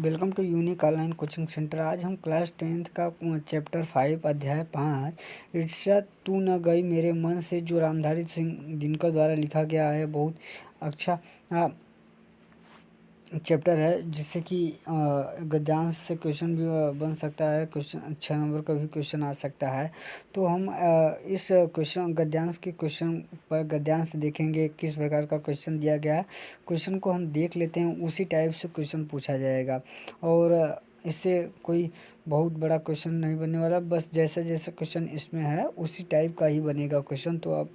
Welcome to unique online coaching centre. आज हम class 10th का चैप्टर 5 अध्याय 5 ईर्ष्या तू न गई मेरे मन से, जो रामधारी सिंह दिनकर द्वारा लिखा गया है। बहुत अच्छा चैप्टर है, जिससे कि गद्यांश से क्वेश्चन भी बन सकता है। क्वेश्चन 6 नंबर का भी क्वेश्चन आ सकता है। तो हम इस क्वेश्चन गद्यांश के क्वेश्चन पर गद्यांश देखेंगे, किस प्रकार का क्वेश्चन दिया गया है। क्वेश्चन को हम देख लेते हैं, उसी टाइप से क्वेश्चन पूछा जाएगा और इससे कोई बहुत बड़ा क्वेश्चन नहीं बनने वाला। बस जैसा जैसा क्वेश्चन इसमें है उसी टाइप का ही बनेगा क्वेश्चन। तो आप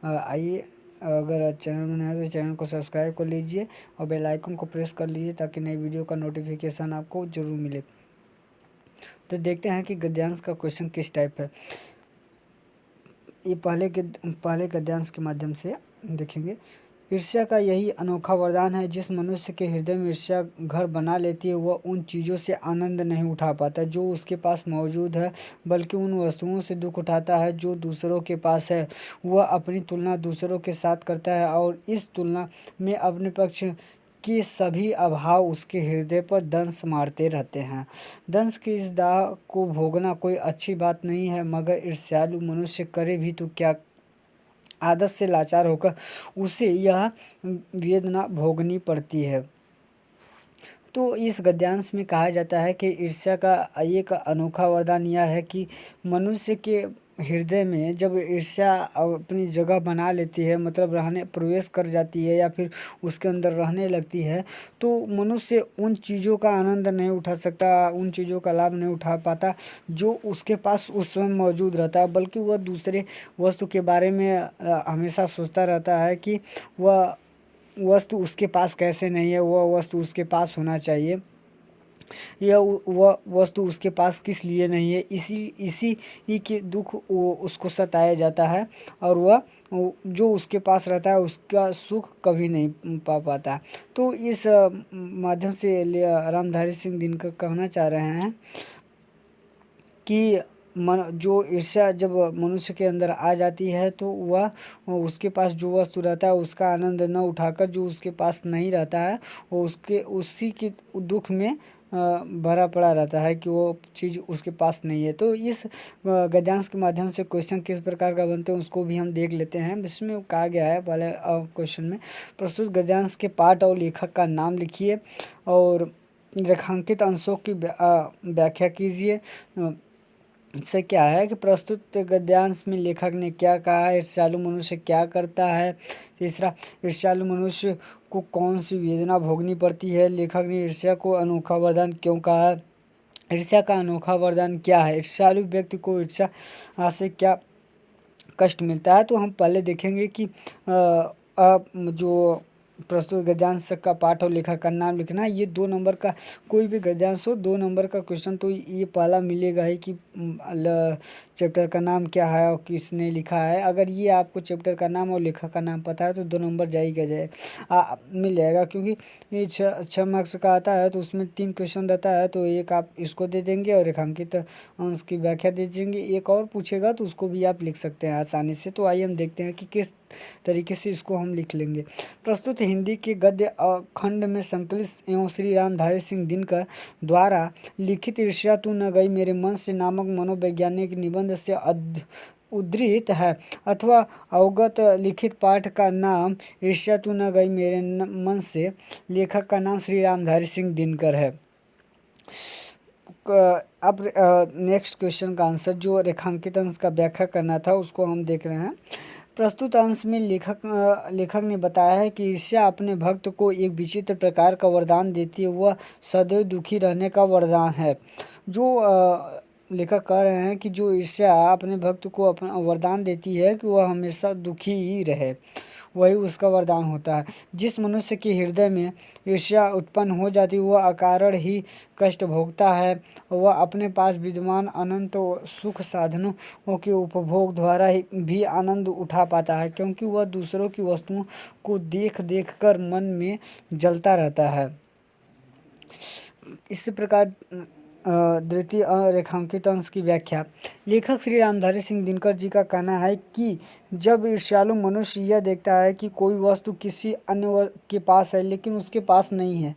आइए, अगर चैनल में नया है तो चैनल को सब्सक्राइब कर लीजिए और बेल आइकन को प्रेस कर लीजिए, ताकि नई वीडियो का नोटिफिकेशन आपको ज़रूर मिले। तो देखते हैं कि गद्यांश का क्वेश्चन किस टाइप है। ये पहले गद्यांश के माध्यम से देखेंगे। ईर्ष्या का यही अनोखा वरदान है, जिस मनुष्य के हृदय में ईर्ष्या घर बना लेती है, वह उन चीज़ों से आनंद नहीं उठा पाता जो उसके पास मौजूद है, बल्कि उन वस्तुओं से दुख उठाता है जो दूसरों के पास है। वह अपनी तुलना दूसरों के साथ करता है और इस तुलना में अपने पक्ष के सभी अभाव उसके हृदय पर दंश मारते रहते हैं। दंश की इस दाह को भोगना कोई अच्छी बात नहीं है, मगर ईर्ष्यालु मनुष्य करे भी तो क्या। आदत से लाचार होकर उसे यह वेदना भोगनी पड़ती है। तो इस गद्यांश में कहा जाता है कि ईर्ष्या का एक अनोखा वरदान यह है कि मनुष्य के हृदय में जब ईर्ष्या अपनी जगह बना लेती है, मतलब प्रवेश कर जाती है या फिर उसके अंदर रहने लगती है, तो मनुष्य उन चीज़ों का आनंद नहीं उठा सकता, उन चीज़ों का लाभ नहीं उठा पाता जो उसके पास उस समय मौजूद रहता है, बल्कि वह दूसरे वस्तु के बारे में हमेशा सोचता रहता है कि वह वस्तु उसके पास कैसे नहीं है, वह वस्तु उसके पास होना चाहिए, यह वह वस्तु उसके पास किस लिए नहीं है। इसी ही के दुख वो उसको सताया जाता है और वह जो उसके पास रहता है उसका सुख कभी नहीं पा पाता। तो इस माध्यम से रामधारी सिंह दिनकर कहना चाह रहे हैं कि जो ईर्ष्या जब मनुष्य के अंदर आ जाती है, तो वह उसके पास जो वस्तु रहता है उसका आनंद न उठाकर जो उसके पास नहीं रहता है, वो उसी के दुख में भरा पड़ा रहता है कि वो चीज़ उसके पास नहीं है। तो इस गद्यांश के माध्यम से क्वेश्चन किस प्रकार का बनते हैं उसको भी हम देख लेते हैं। इसमें कहा गया है पहले क्वेश्चन में, प्रस्तुत गद्यांश के पाठ और लेखक का नाम लिखिए और रेखांकित अंशों की व्याख्या कीजिए। इससे क्या है कि प्रस्तुत गद्यांश में लेखक ने क्या कहा है, ईर्ष्यालु मनुष्य क्या करता है। तीसरा, ईर्ष्यालु मनुष्य को कौन सी वेदना भोगनी पड़ती है। लेखक ने ईर्ष्या को अनोखा वरदान क्यों कहा है। ईर्ष्या का अनोखा वरदान क्या है। ईर्ष्यालु व्यक्ति को ईर्ष्या से क्या कष्ट मिलता है। तो हम पहले देखेंगे कि जो प्रस्तुत गद्यांश का पाठ और लेखक का नाम लिखना है। ये 2 नंबर का कोई भी गद्यांश हो, 2 नंबर का क्वेश्चन तो ये पहला मिलेगा ही कि चैप्टर का नाम क्या है और किसने लिखा है। अगर ये आपको चैप्टर का नाम और लेखक का नाम पता है तो 2 नंबर मिल जाएगा, क्योंकि ये 6 मार्क्स का आता है, तो उसमें 3 क्वेश्चन रहता है, तो एक आप इसको दे देंगे और रेखांकित अंश की व्याख्या दे देंगे। एक और पूछेगा तो उसको भी आप लिख सकते हैं आसानी से। तो आइए हम देखते हैं कि किस तरीके से इसको हम लिख लेंगे। प्रस्तुत हिंदी के गद्य खंड में संकलित एवं श्री रामधारी सिंह दिनकर द्वारा लिखित ईर्ष्या तू न गई मेरे मन से नामक मनोवैज्ञानिक निबंध से उद्धृत है, अथवा अवगत लिखित पाठ का नाम ईर्ष्या तू न गई मेरे मन से, लेखक का नाम श्री रामधारी सिंह दिनकर है। अब नेक्स्ट क्वेश्चन का आंसर, जो रेखांकित अंश का व्याख्या करना था, उसको हम देख रहे हैं। प्रस्तुत अंश में लेखक ने बताया है कि ईर्ष्या अपने भक्त को एक विचित्र प्रकार का वरदान देती है, वह सदैव दुखी रहने का वरदान है। जो लेखक कह रहे हैं कि जो ईर्ष्या अपने भक्त को अपना वरदान देती है कि वह हमेशा दुखी ही रहे, वही उसका वरदान होता है। जिस मनुष्य के हृदय में ईर्ष्या उत्पन्न हो जाती है वह अकारण ही कष्ट भोगता है। वह अपने पास विद्यमान अनंत सुख साधनों के उपभोग द्वारा भी आनंद उठा पाता है, क्योंकि वह दूसरों की वस्तुओं को देख देख कर मन में जलता रहता है। इसी प्रकार द्वितीय रेखांकित अंश की व्याख्या। लेखक श्री रामधारी सिंह दिनकर जी का कहना है कि जब ईर्ष्यालु मनुष्य यह देखता है कि कोई वस्तु किसी अन्य के पास है लेकिन उसके पास नहीं है,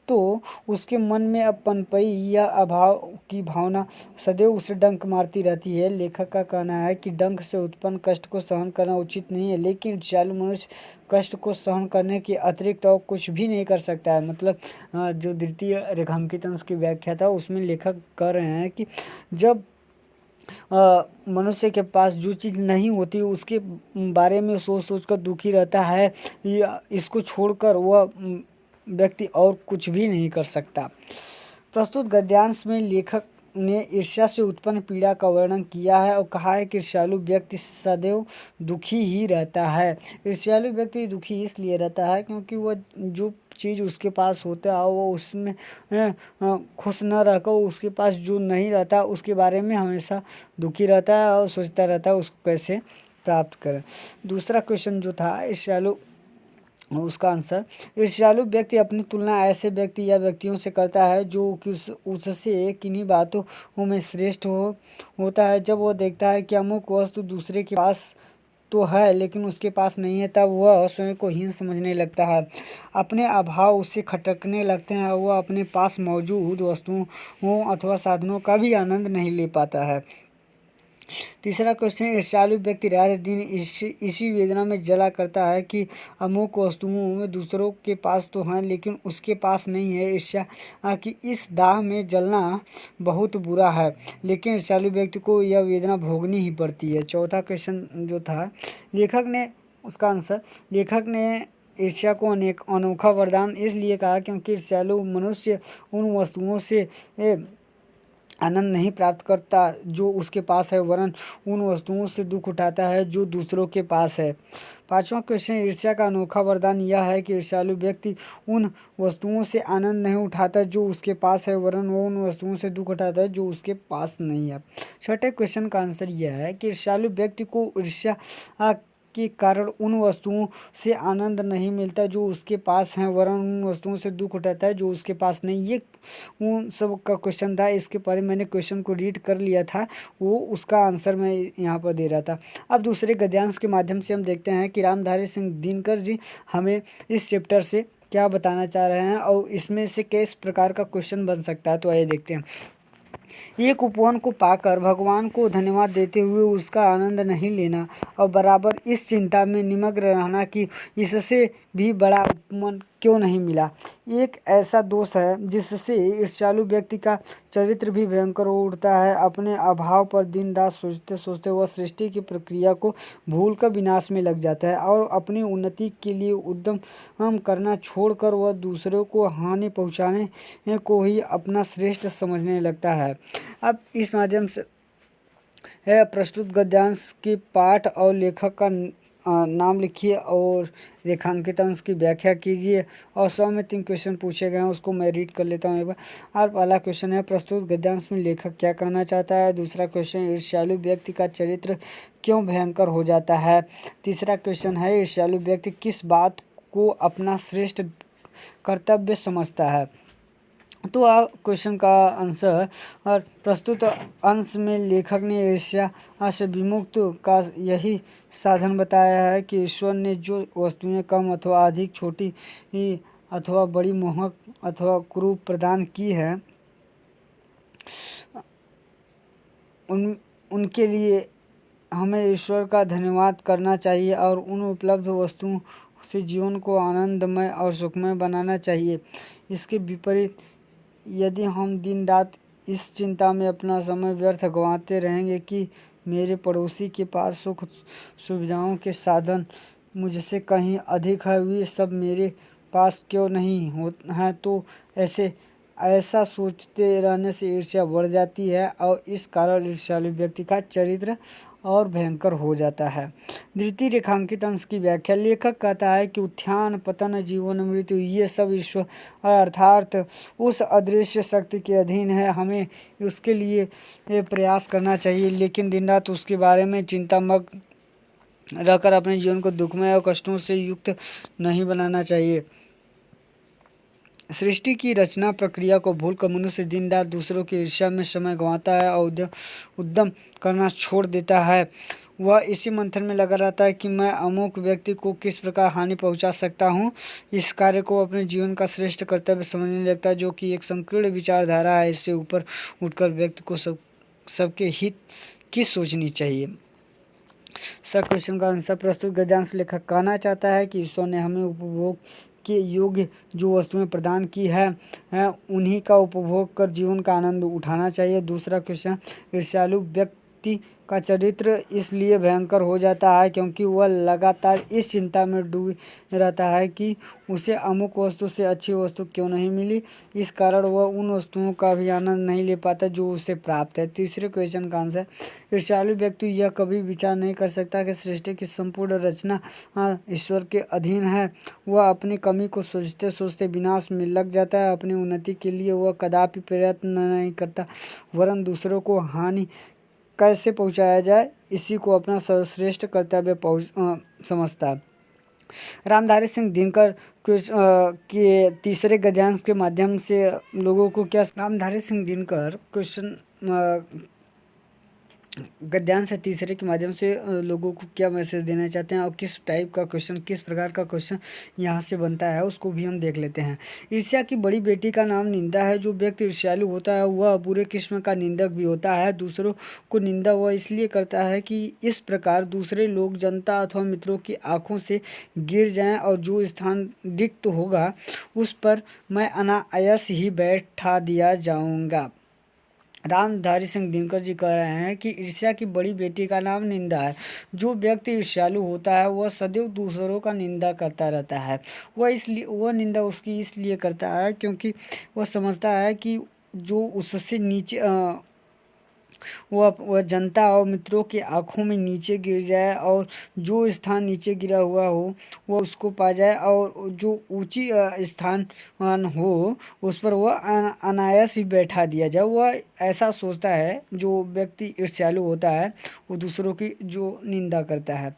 तो उसके मन में अब पनपई या अभाव की भावना सदैव उसे डंक मारती रहती है। लेखक का कहना है कि डंक से उत्पन्न कष्ट को सहन करना उचित नहीं है, लेकिन ईर्ष्यालु मनुष्य कष्ट को सहन करने के अतिरिक्त और कुछ भी नहीं कर सकता है। मतलब जो द्वितीय रेखांकित अंश की व्याख्या था उसमें लेखक कह रहे हैं कि जब मनुष्य के पास जो चीज़ नहीं होती उसके बारे में सोच सोच कर दुखी रहता है, या इसको छोड़कर वह व्यक्ति और कुछ भी नहीं कर सकता। प्रस्तुत गद्यांश में लेखक ने ईर्ष्या से उत्पन्न पीड़ा का वर्णन किया है और कहा है कि ईर्ष्यालु व्यक्ति सदैव दुखी ही रहता है। ईर्ष्यालु व्यक्ति दुखी इसलिए रहता है क्योंकि वह जो चीज़ उसके पास होता है वो उसमें खुश न रहकर उसके पास जो नहीं रहता उसके बारे में हमेशा दुखी रहता है और सोचता रहता है उसको कैसे प्राप्त करें। दूसरा क्वेश्चन जो था ईर्ष्यालु, उसका आंसर, ईर्ष्यालु व्यक्ति अपनी तुलना ऐसे व्यक्ति या व्यक्तियों से करता है जो कि उससे किन्हीं बातों में श्रेष्ठ होता है। जब वह देखता है कि अमुक वस्तु दूसरे के पास तो है लेकिन उसके पास नहीं है, तब वह स्वयं को हीन समझने लगता है। अपने अभाव उससे खटकने लगते हैं और वह अपने पास मौजूद वस्तुओं अथवा साधनों का भी आनंद नहीं ले पाता है। तीसरा क्वेश्चन, ईर्ष्यालु व्यक्ति रात दिन इसी वेदना में जला करता है कि अमुक वस्तुओं में दूसरों के पास तो हैं लेकिन उसके पास नहीं है। ईर्ष्या की इस दाह में जलना बहुत बुरा है, लेकिन ईर्ष्यालु व्यक्ति को यह वेदना भोगनी ही पड़ती है। चौथा क्वेश्चन जो था लेखक ने, उसका आंसर, लेखक ने ईर्ष्या को अनोखा वरदान इसलिए कहा क्योंकि ईर्ष्यालु मनुष्य उन वस्तुओं से आनंद नहीं प्राप्त करता जो उसके पास है, वरन उन वस्तुओं से दुख उठाता है जो दूसरों के पास है। पांचवा क्वेश्चन, ईर्ष्या का अनोखा वरदान यह है कि ईर्ष्यालु व्यक्ति उन वस्तुओं से आनंद नहीं उठाता जो उसके पास है, वरन वो उन वस्तुओं से दुख उठाता है जो उसके पास नहीं है। छठे क्वेश्चन का आंसर यह है कि ईर्ष्यालु व्यक्ति को ईर्ष्या के कारण उन वस्तुओं से आनंद नहीं मिलता जो उसके पास हैं, वरन उन वस्तुओं से दुख उठाता है जो उसके पास नहीं। ये उन सब का क्वेश्चन था, इसके पहले मैंने क्वेश्चन को रीड कर लिया था, वो उसका आंसर मैं यहाँ पर दे रहा था। अब दूसरे गद्यांश के माध्यम से हम देखते हैं कि रामधारी सिंह दिनकर जी हमें इस चैप्टर से क्या बताना चाह रहे हैं और इसमें से किस प्रकार का क्वेश्चन बन सकता है। तो आइए देखते हैं। एक उपवन को पाकर भगवान को धन्यवाद देते हुए उसका आनंद नहीं लेना और बराबर इस चिंता में निमग्न रहना कि इससे भी बड़ा उपवन क्यों नहीं मिला, एक ऐसा दोष है जिससे ईर्ष्यालु व्यक्ति का चरित्र भी भयंकर हो उठता है। अपने अभाव पर दिन रात सोचते सोचते वह सृष्टि की प्रक्रिया को भूलकर विनाश में लग जाता है और अपनी उन्नति के लिए उद्यम करना छोड़कर वह दूसरों को हानि पहुंचाने को ही अपना श्रेष्ठ समझने लगता है। अब इस माध्यम से प्रस्तुत गद्यांश के पाठ और लेखक का नाम लिखिए और रेखांकित अंश की व्याख्या कीजिए और 100 में 3 क्वेश्चन पूछे गए हैं, उसको मैं रीड कर लेता हूँ एक बार। और पहला क्वेश्चन है, प्रस्तुत गद्यांश में लेखक क्या कहना चाहता है। दूसरा क्वेश्चन, ईर्ष्यालु व्यक्ति का चरित्र क्यों भयंकर हो जाता है। तीसरा क्वेश्चन है, ईर्ष्यालु व्यक्ति किस बात को अपना श्रेष्ठ कर्तव्य समझता है। तो क्वेश्चन का आंसर, और प्रस्तुत अंश में लेखक ने ईर्ष्या से विमुक्त का यही साधन बताया है कि ईश्वर ने जो वस्तुएं कम अथवा अधिक, छोटी अथवा बड़ी, मोहक अथवा क्रूप प्रदान की है, उनके लिए हमें ईश्वर का धन्यवाद करना चाहिए और उन उपलब्ध वस्तुओं से जीवन को आनंदमय और सुखमय बनाना चाहिए। इसके विपरीत यदि हम दिन रात इस चिंता में अपना समय व्यर्थ गंवाते रहेंगे कि मेरे पड़ोसी के पास सुख सुविधाओं के साधन मुझसे कहीं अधिक है, वे सब मेरे पास क्यों नहीं हैं, तो ऐसा सोचते रहने से ईर्ष्या बढ़ जाती है और इस कारण ईर्ष्यालु व्यक्ति का चरित्र और भयंकर हो जाता है। द्वितीय रेखांकित अंश की व्याख्या, लेखक कहता है कि उत्थान पतन जीवन मृत्यु ये सब ईश्वर अर्थात उस अदृश्य शक्ति के अधीन है। हमें उसके लिए प्रयास करना चाहिए, लेकिन दिन रात उसके बारे में चिंतामग्न रहकर अपने जीवन को दुखमय और कष्टों से युक्त नहीं बनाना चाहिए। सृष्टि की रचना प्रक्रिया को भूलकर मनुष्य दिन रात दूसरों की ईर्ष्या में समय गंवाता है और उद्यम करना छोड़ देता है। वह इसी मंथन में लगा रहता है कि मैं अमुक व्यक्ति को किस प्रकार हानि पहुंचा सकता हूं। इस कार्य को अपने जीवन का श्रेष्ठ कर्तव्य समझने लगता है, जो कि एक संकीर्ण विचारधारा है। इससे ऊपर उठकर व्यक्ति को सबके हित की सोचनी चाहिए। सब क्वेश्चन का आंसर प्रस्तुत गद्यांश लेखक कहना चाहता है कि ईश्वर ने हमें उपभोग के योग्य जो वस्तुएं प्रदान की है उन्हीं का उपभोग कर जीवन का आनंद उठाना चाहिए। दूसरा क्वेश्चन, ईर्ष्यालु व्यक्ति का चरित्र इसलिए भयंकर हो जाता है क्योंकि वह लगातार इस चिंता में डूबे रहता है कि उसे अमुक वस्तु से अच्छी वस्तु क्यों नहीं मिली। इस कारण वह उन वस्तुओं का भी आनंद नहीं ले पाता जो उसे प्राप्त है। तीसरे क्वेश्चन का आंसर, ईर्ष्यालु व्यक्ति यह कभी विचार नहीं कर सकता कि सृष्टि की संपूर्ण रचना ईश्वर के अधीन है। वह अपनी कमी को सोचते सोचते विनाश में लग जाता है। अपनी उन्नति के लिए वह कदापि प्रयत्न नहीं करता, वरन दूसरों को हानि कैसे पहुंचाया जाए इसी को अपना सर्वश्रेष्ठ कर्तव्य समझता है। रामधारी सिंह दिनकर के तीसरे गद्यांश के माध्यम से लोगों को क्या, रामधारी सिंह दिनकर गद्यांश तीसरे के माध्यम से लोगों को क्या मैसेज देना चाहते हैं और किस टाइप का क्वेश्चन, किस प्रकार का क्वेश्चन यहाँ से बनता है उसको भी हम देख लेते हैं। ईर्ष्या की बड़ी बेटी का नाम निंदा है। जो व्यक्ति ईर्ष्यालु होता है वह बुरे किस्म का निंदक भी होता है। दूसरों को निंदा वह इसलिए करता है कि इस प्रकार दूसरे लोग, जनता अथवा मित्रों की आंखों से गिर जाएं और जो स्थान रिक्त होगा उस पर मैं अनायास ही बैठा दिया जाऊँगा। रामधारी सिंह दिनकर जी कह रहे हैं कि ईर्ष्या की बड़ी बेटी का नाम निंदा है। जो व्यक्ति ईर्ष्यालु होता है वह सदैव दूसरों का निंदा करता रहता है। वह निंदा उसकी इसलिए करता है क्योंकि वह समझता है कि जो उससे नीचे वह जनता और मित्रों की आंखों में नीचे गिर जाए और जो स्थान नीचे गिरा हुआ हो वह उसको पा जाए और जो ऊंची स्थान हो उस पर वह अनायास ही बैठा दिया जाए। वह ऐसा सोचता है। जो व्यक्ति ईर्ष्यालु होता है वो दूसरों की जो निंदा करता है।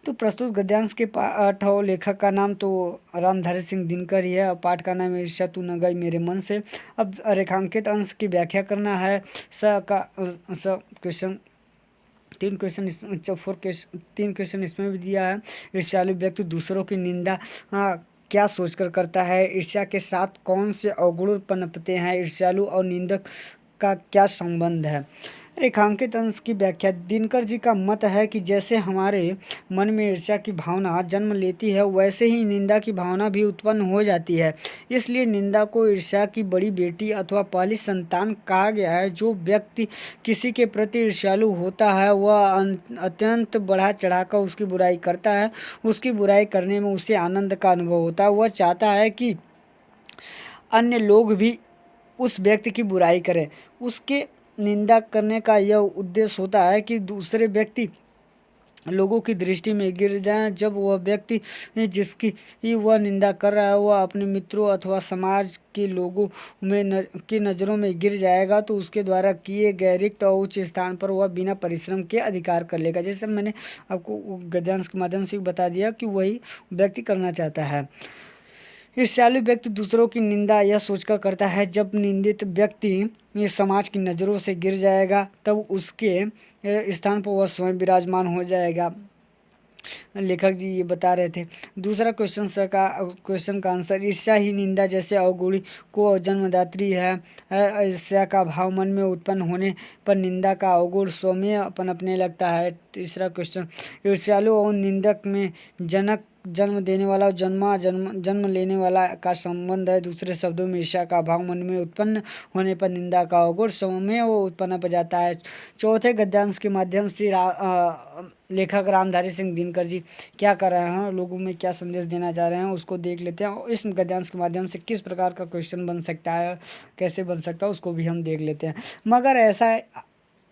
तो प्रस्तुत गद्यांश के पाठ और लेखक का नाम तो रामधारी सिंह दिनकर ही है और पाठ का नाम है ईर्ष्या तू न गई मेरे मन से। अब रेखांकित अंश की व्याख्या करना है। क्वेश्चन तीन क्वेश्चन इसमें भी दिया है। ईर्ष्यालु व्यक्ति दूसरों की निंदा क्या सोचकर करता है? ईर्ष्या के साथ कौन से अवगुण पनपते हैं? ईर्ष्यालु और निंदक का क्या संबंध है? रेखांकित अंश की व्याख्या, दिनकर जी का मत है कि जैसे हमारे मन में ईर्ष्या की भावना जन्म लेती है वैसे ही निंदा की भावना भी उत्पन्न हो जाती है। इसलिए निंदा को ईर्ष्या की बड़ी बेटी अथवा पहली संतान कहा गया है। जो व्यक्ति किसी के प्रति ईर्ष्यालु होता है वह अत्यंत बढ़ा चढ़ाकर उसकी बुराई करता है। उसकी बुराई करने में उसे आनंद का अनुभव होता है। वह चाहता है कि अन्य लोग भी उस व्यक्ति की बुराई करें। उसके निंदा करने का यह उद्देश्य होता है कि दूसरे व्यक्ति लोगों की दृष्टि में गिर जाएं। जब वह व्यक्ति जिसकी वह निंदा कर रहा है वह अपने मित्रों अथवा समाज के लोगों में की नज़रों में गिर जाएगा तो उसके द्वारा किए गए रिक्त और उच्च स्थान पर वह बिना परिश्रम के अधिकार कर लेगा। जैसे मैंने आपको गद्यांश के माध्यम से बता दिया कि वही व्यक्ति करना चाहता है। ईर्ष्यालु व्यक्ति दूसरों की निंदा यह सोचकर करता है जब निंदित व्यक्ति समाज की नज़रों से गिर जाएगा तब उसके स्थान पर वह स्वयं विराजमान हो जाएगा। लेखक जी ये बता रहे थे। दूसरा क्वेश्चन का आंसर, ईर्ष्या ही निंदा जैसे अवगुणी को जन्मदात्री है। ईर्ष्या का भाव मन में उत्पन्न होने पर निंदा का अवगुण स्वमें पनपने लगता है। तीसरा क्वेश्चन, ईर्ष्यालु और निंदक में जन्म देने वाला जन्म लेने वाला का संबंध है। दूसरे शब्दों में ईर्ष्या का भाव मन में उत्पन्न होने पर निंदा का अवगुण स्वमें वो उत्पन्न हो जाता है। चौथे गद्यांश के माध्यम से लेखक रामधारी सिंह दिनकर जी क्या कर रहे हैं, लोगों में क्या संदेश देना चाह रहे हैं उसको देख लेते हैं और इस गद्यांश के माध्यम से किस प्रकार का क्वेश्चन बन सकता है, कैसे बन सकता है उसको भी हम देख लेते हैं। मगर ऐसा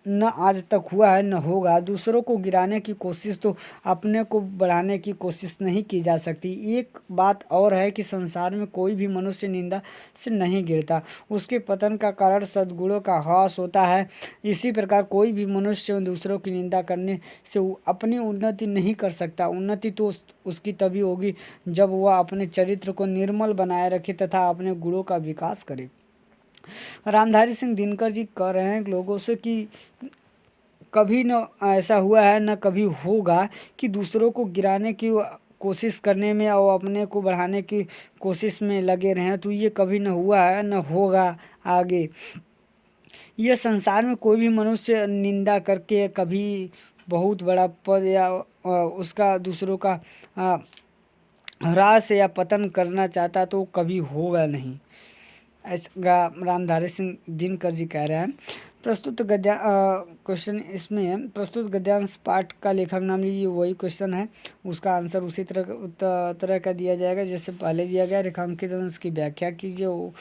न आज तक हुआ है न होगा। दूसरों को गिराने की कोशिश तो अपने को बढ़ाने की कोशिश नहीं की जा सकती। एक बात और है कि संसार में कोई भी मनुष्य निंदा से नहीं गिरता, उसके पतन का कारण सद्गुणों का ह्रास होता है। इसी प्रकार कोई भी मनुष्य दूसरों की निंदा करने से अपनी उन्नति नहीं कर सकता। उन्नति तो उसकी तभी होगी जब वह अपने चरित्र को निर्मल बनाए रखे तथा अपने गुणों का विकास करे। रामधारी सिंह दिनकर जी कह रहे हैं लोगों से कि कभी न ऐसा हुआ है न कभी होगा कि दूसरों को गिराने की कोशिश करने में और अपने को बढ़ाने की कोशिश में लगे रहें, तो ये कभी न हुआ है न होगा आगे। ये संसार में कोई भी मनुष्य निंदा करके कभी बहुत बड़ा पद या उसका दूसरों का अ, ह्रास या पतन करना चाहता तो कभी होगा नहीं। ऐसा रामधारी सिंह दिनकर जी कह रहे हैं। प्रस्तुत क्वेश्चन इसमें है, प्रस्तुत गद्यांश पाठ का लेखक नाम लीजिए, वही क्वेश्चन है, उसका आंसर उसी तरह का दिया जाएगा जैसे पहले दिया गया। रेखांकित अंश की व्याख्या कीजिए, वो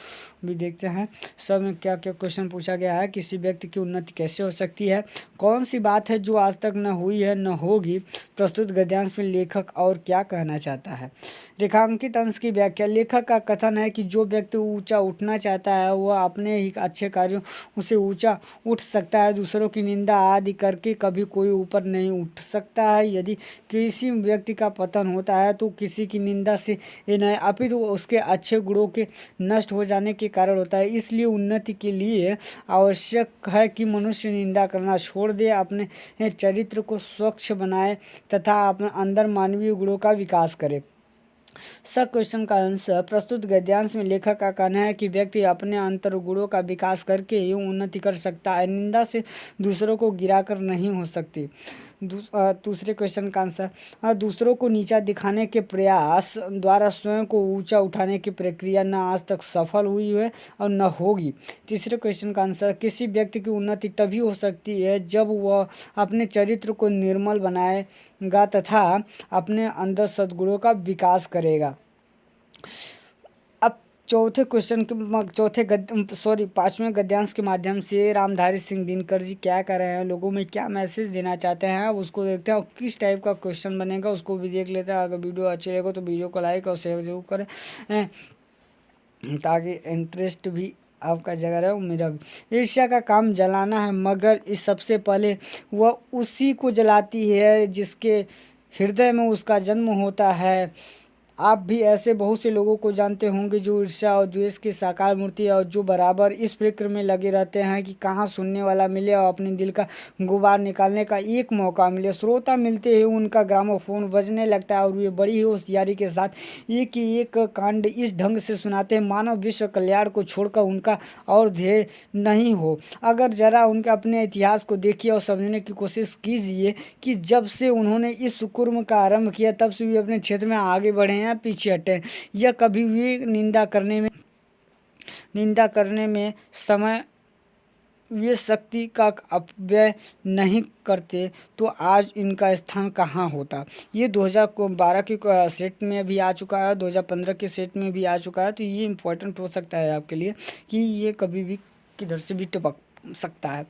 भी देखते हैं। सब में क्या क्या क्वेश्चन पूछा गया है। किसी व्यक्ति की उन्नति कैसे हो सकती है, कौन सी बात है जो आज तक न हुई है न होगी, प्रस्तुत गद्यांश में लेखक और क्या कहना चाहता है। रेखांकित अंश की व्याख्या, लेखक का कथन है कि जो व्यक्ति ऊंचा उठना चाहता है वह अपने ही अच्छे कार्यों उसे ऊंचा उठ सकता है, दूसरों की निंदा आदि करके कभी कोई ऊपर नहीं उठ सकता है। यदि किसी व्यक्ति का पतन होता है तो किसी की निंदा से नहीं, अपितु उसके अच्छे गुणों के नष्ट हो जाने के कारण होता है। इसलिए उन्नति के लिए आवश्यक है कि मनुष्य निंदा करना छोड़ दे, अपने चरित्र को स्वच्छ बनाए तथा अपने अंदर मानवीय गुणों का विकास करे। सब क्वेश्चन का आंसर, प्रस्तुत गद्यांश में लेखक का कहना है कि व्यक्ति अपने अंतर गुणों का विकास करके ही उन्नति कर सकता है, निंदा से दूसरों को गिराकर नहीं हो सकती। दूसरे क्वेश्चन का आंसर, दूसरों को नीचा दिखाने के प्रयास द्वारा स्वयं को ऊंचा उठाने की प्रक्रिया न आज तक सफल हुई है और न होगी। तीसरे क्वेश्चन का आंसर, किसी व्यक्ति की उन्नति तभी हो सकती है जब वह अपने चरित्र को निर्मल बनाएगा तथा अपने अंदर सद्गुणों का विकास करेगा। अब पांचवें गद्यांश के माध्यम से रामधारी सिंह दिनकर जी क्या कर रहे हैं, लोगों में क्या मैसेज देना चाहते हैं, अब उसको देखते हैं और किस टाइप का क्वेश्चन बनेगा उसको भी देख लेते हैं। अगर वीडियो अच्छी लगे तो वीडियो को लाइक और शेयर जरूर करें ताकि इंटरेस्ट भी आपका जगह रहे, मेरा भी। ईर्ष्या का काम जलाना है, मगर इस सबसे पहले वह उसी को जलाती है जिसके हृदय में उसका जन्म होता है। आप भी ऐसे बहुत से लोगों को जानते होंगे जो ईर्ष्या और द्वेष की साकार मूर्ति है और जो बराबर इस फिक्र में लगे रहते हैं कि कहाँ सुनने वाला मिले और अपने दिल का गुबार निकालने का एक मौका मिले। श्रोता मिलते ही उनका ग्रामोफोन बजने लगता है और वे बड़ी ही होशियारी के साथ एक ही एक कांड इस ढंग से सुनाते हैं मानव विश्व कल्याण को छोड़कर उनका और ध्येय नहीं हो। अगर जरा उनके अपने इतिहास को देखिए और समझने की कोशिश कीजिए कि जब से उन्होंने इस कुर्म का आरंभ किया तब से वे अपने क्षेत्र में आगे बढ़े हैं, पीछे हटे। यह कभी भी निंदा करने में समय वे शक्ति का अपव्यय नहीं करते तो आज इनका स्थान कहाँ होता। ये 2012 की सेट में भी आ चुका है, 2015 के सेट में भी आ चुका है, तो ये इम्पोर्टेंट हो सकता है आपके लिए कि ये कभी भी किधर से भी टपक सकता है।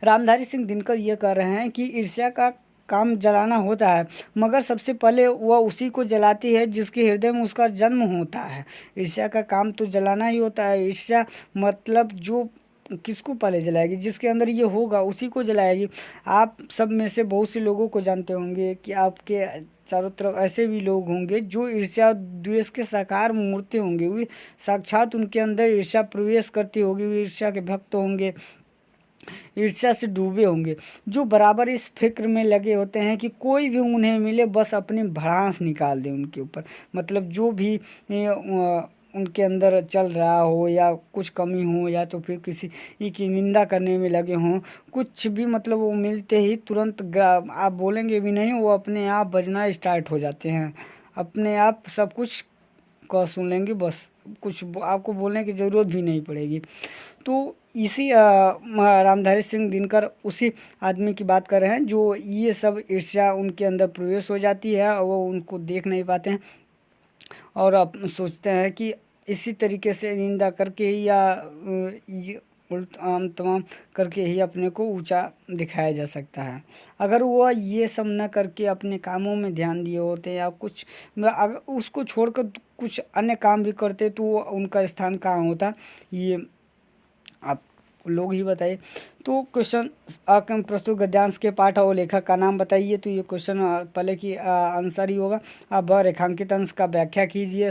रामधारी सिंह दिनकर ये कह रहे हैं कि ईर्ष्या का काम जलाना होता है, मगर सबसे पहले वह उसी को जलाती है जिसके हृदय में उसका जन्म होता है। ईर्ष्या का काम तो जलाना ही होता है। ईर्ष्या मतलब जो किसको पहले जलाएगी, जिसके अंदर ये होगा उसी को जलाएगी। आप सब में से बहुत से लोगों को जानते होंगे कि आपके चारों तरफ ऐसे भी लोग होंगे जो ईर्ष्या द्वेष के साकार मूर्ति होंगे, वे साक्षात उनके अंदर ईर्ष्या प्रवेश करती होगी, वे ईर्ष्या के भक्त होंगे, ईर्ष्या से डूबे होंगे, जो बराबर इस फिक्र में लगे होते हैं कि कोई भी उन्हें मिले बस अपनी भड़ास निकाल दे उनके ऊपर। मतलब जो भी उनके अंदर चल रहा हो या कुछ कमी हो या तो फिर किसी की निंदा करने में लगे हों, कुछ भी मतलब वो मिलते ही तुरंत आप बोलेंगे भी नहीं, वो अपने आप बजना स्टार्ट हो जाते हैं, अपने आप सब कुछ का सुन लेंगे, बस कुछ आपको बोलने की ज़रूरत भी नहीं पड़ेगी। तो इसी रामधारी सिंह दिनकर उसी आदमी की बात कर रहे हैं जो ये सब ईर्ष्या उनके अंदर प्रवेश हो जाती है और वो उनको देख नहीं पाते हैं और आप सोचते हैं कि इसी तरीके से निंदा करके ही या ये तमाम करके ही अपने को ऊंचा दिखाया जा सकता है। अगर वह ये सब न करके अपने कामों में ध्यान दिए होते या कुछ अगर उसको छोड़कर कुछ अन्य काम भी करते तो उनका स्थान कहाँ होता, ये आप लोग ही बताइए। तो क्वेश्चन प्रस्तुत गद्यांश के पाठ और लेखक का नाम बताइए, तो ये क्वेश्चन पहले की आंसर ही होगा। अब रेखांकित अंश का व्याख्या कीजिए।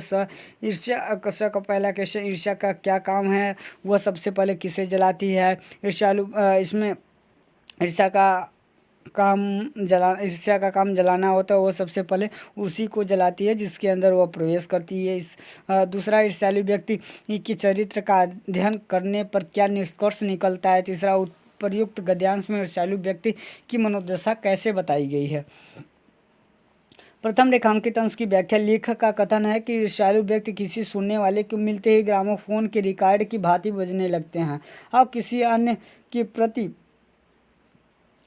ईर्ष्या का पहला क्वेश्चन, ईर्ष्या का क्या काम है, वह सबसे पहले किसे जलाती है। ईर्ष्यालु इसमें ईर्ष्या का काम जलाना होता है, वो सबसे पहले उसी को जलाती है जिसके अंदर वह प्रवेश करती है। दूसरा, ईर्ष्यालु व्यक्ति के चरित्र का अध्ययन करने पर क्या निष्कर्ष निकलता है। तीसरा, उपर्युक्त गद्यांश में ईर्ष्यालु व्यक्ति की मनोदशा कैसे बताई गई है। प्रथम रेखांकित अंश की व्याख्या। लेखक का कथन है कि ईर्ष्यालु व्यक्ति किसी सुनने वाले को मिलते ही ग्रामोफोन के रिकॉर्ड की भांति बजने लगते हैं और किसी अन्य के प्रति